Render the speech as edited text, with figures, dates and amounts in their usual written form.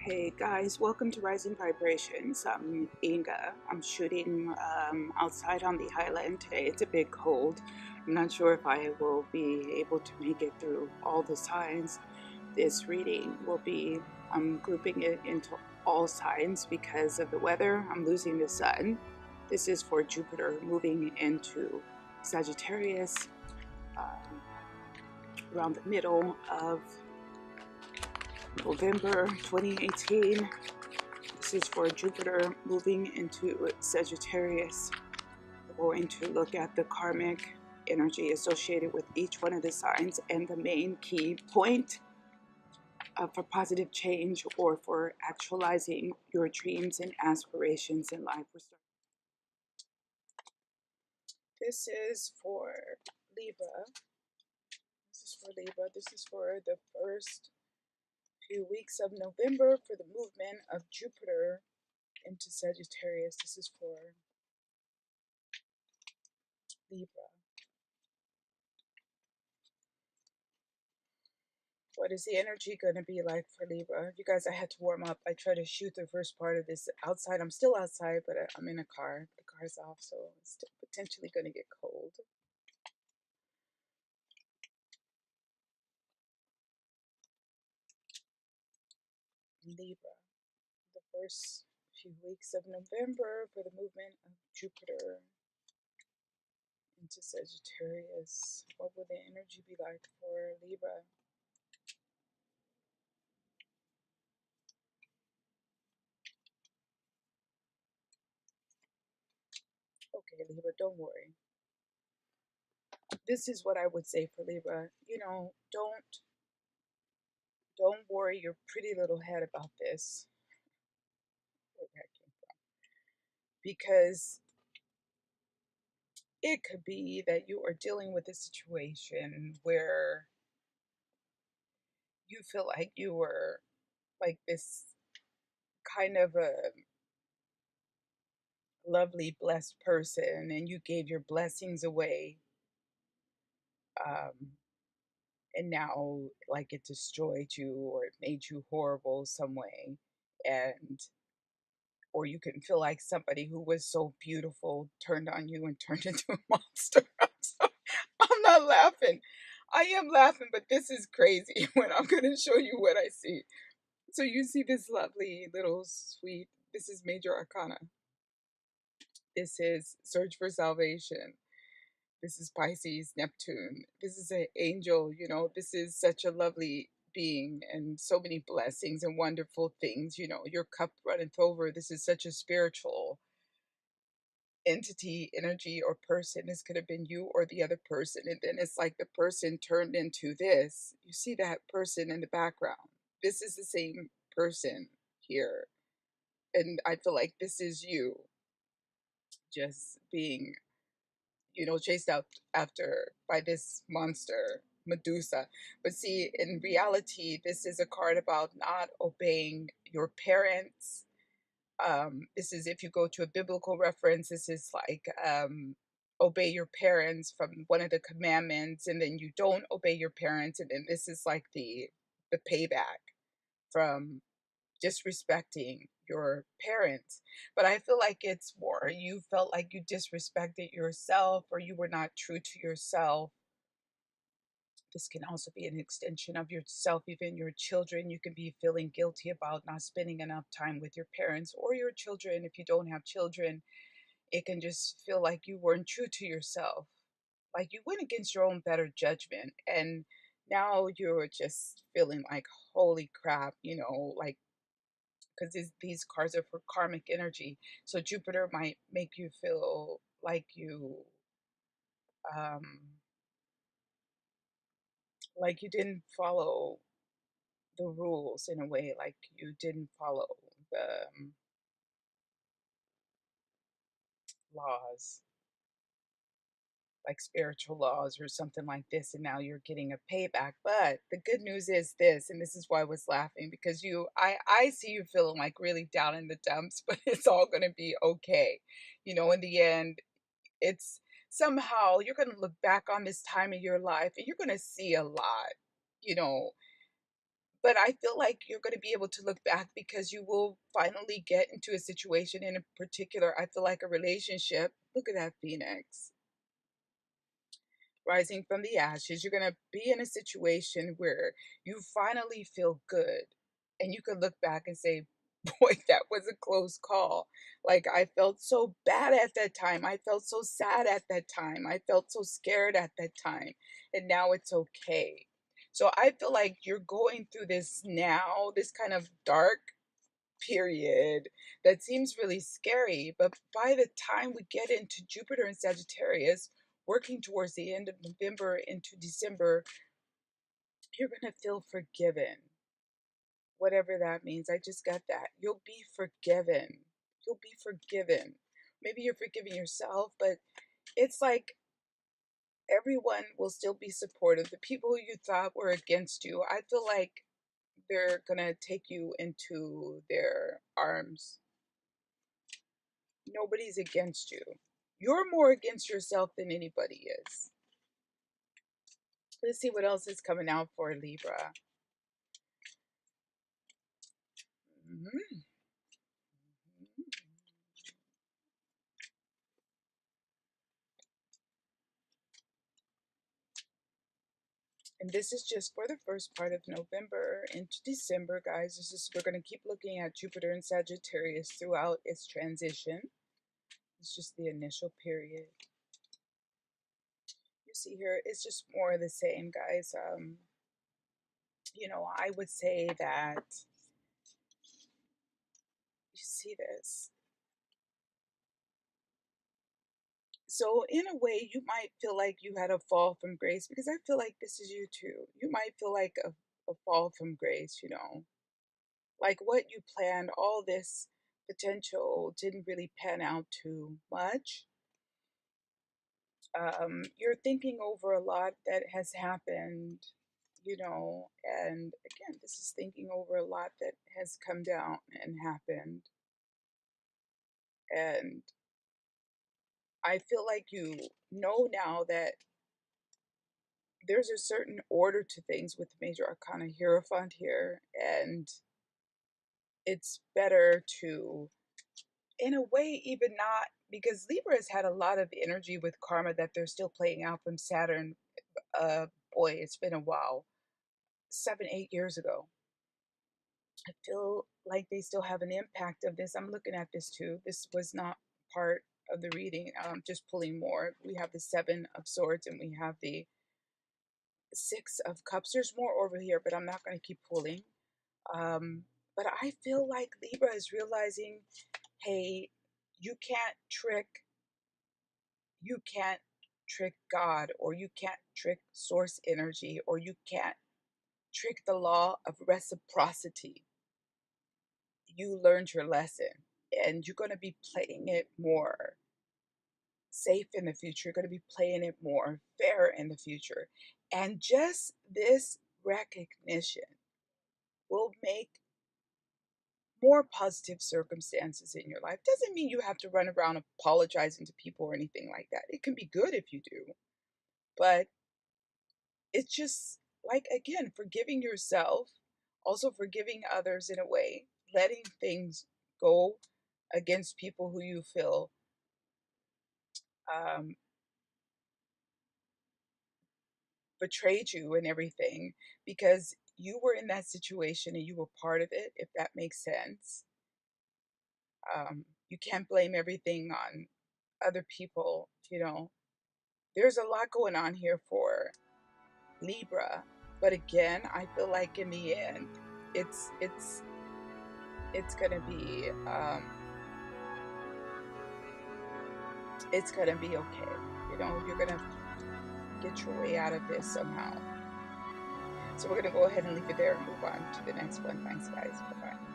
Hey guys, welcome to Rising Vibrations. I'm Inga. I'm shooting outside on the island today. It's a bit cold. I'm not sure if I will be able to make it through all the signs. This reading will be, I'm grouping it into all signs because of the weather. I'm losing the sun. This is for Jupiter moving into Sagittarius around the middle of November 2018. This is for Jupiter moving into Sagittarius. We're going to look at the karmic energy associated with each one of the signs and the main key point for positive change or for actualizing your dreams and aspirations in life. This is for Libra. This is for the first few weeks of November for the movement of Jupiter into Sagittarius. This is for Libra. What is the energy going to be like for Libra? You guys, I had to warm up. I tried to shoot the first part of this outside. I'm still outside, but I'm in a car. The car's off, so it's potentially going to get cold. Libra, the first few weeks of November for the movement of Jupiter into Sagittarius. What will the energy be like for Libra? Okay, Libra, don't worry. This is what I would say for Libra. You know, don't worry your pretty little head about this. Where that came from. Because it could be that you are dealing with a situation where you feel like you were like this kind of a lovely, blessed person and you gave your blessings away. And now, like, it destroyed you or it made you horrible some way. And or you can feel like somebody who was so beautiful turned on you and turned into a monster. I'm not laughing. I am laughing, but this is crazy when I'm going to show you what I see. So you see this lovely little sweet, this is Major Arcana. This is Search for Salvation. This is Pisces, Neptune. This is an angel, you know, this is such a lovely being and so many blessings and wonderful things, you know, your cup runneth over. This is such a spiritual entity, energy, or person. This could have been you or the other person. And then it's like the person turned into this. You see that person in the background. This is the same person here. And I feel like this is you just being, you know, chased out after by this monster, Medusa. But see, in reality, this is a card about not obeying your parents. This is, if you go to a biblical reference, this is like obey your parents from one of the commandments, and then you don't obey your parents, and then this is like the payback from disrespecting your parents. But I feel like it's more you felt like you disrespected yourself or you were not true to yourself. This can also be an extension of yourself, even your children. You can be feeling guilty about not spending enough time with your parents or your children. If you don't have children, it can just feel like you weren't true to yourself, like you went against your own better judgment. And now you're just feeling like, holy crap, you know, like, because these cards are for karmic energy. So Jupiter might make you feel um, like you didn't follow the rules in a way, like you didn't follow the laws, like spiritual laws or something like this, and now you're getting a payback. But the good news is this, and this is why I was laughing, because I see you feeling like really down in the dumps, but it's all going to be okay. You know, in the end, it's somehow you're going to look back on this time of your life and you're going to see a lot, you know, But I feel like you're going to be able to look back because you will finally get into a situation in a particular, I feel like a relationship. Look at that Phoenix rising from the ashes. You're going to be in a situation where you finally feel good and you can look back and say, boy, that was a close call. Like, I felt so bad at that time. I felt so sad at that time. I felt so scared at that time. And now it's okay. So I feel like you're going through this now, this kind of dark period that seems really scary. But by the time we get into Jupiter and Sagittarius, working towards the end of November into December, you're going to feel forgiven. Whatever that means. I just got that. You'll be forgiven. You'll be forgiven. Maybe you're forgiving yourself, but it's like everyone will still be supportive. The people who you thought were against you, I feel like they're gonna take you into their arms. Nobody's against you. You're more against yourself than anybody is. Let's see what else is coming out for Libra. Mhm. And this is just for the first part of November into December, guys. We're going to keep looking at Jupiter and Sagittarius throughout its transition. It's just the initial period. You see here, it's just more of the same, guys. I would say that you see this. So in a way, you might feel like you had a fall from grace, because I feel like this is you too. You might feel like a fall from grace, like what you planned, all this potential didn't really pan out too much. You're thinking over a lot that has happened, and again, this is thinking over a lot that has come down and happened. And I feel like you know now that there's a certain order to things with the major arcana Hierophant here, and it's better to, in a way, even not, because Libra has had a lot of energy with karma that they're still playing out from Saturn. Boy, it's been a while. 7, 8 years ago. I feel like they still have an impact of this. I'm looking at this too. This was not part of the reading. Just pulling more. We have the Seven of Swords and we have the Six of Cups. There's more over here, but I'm not going to keep pulling. But I feel like Libra is realizing, hey, you can't trick God, or you can't trick source energy, or you can't trick the law of reciprocity. You learned your lesson, and you're going to be playing it more safe in the future. You're going to be playing it more fair in the future. And just this recognition will make more positive circumstances in your life. Doesn't mean you have to run around apologizing to people or anything like that. It can be good if you do, but it's just like, again, forgiving yourself, also forgiving others in a way, letting things go against people who you feel um, betrayed you and everything, because you were in that situation and you were part of it, if that makes sense. You can't blame everything on other people. There's a lot going on here for Libra, but again, I feel like in the end, it's it's it's gonna be it's gonna be okay. You're gonna get your way out of this somehow. So we're gonna go ahead and leave it there and move on to the next one. Thanks, guys. Bye bye.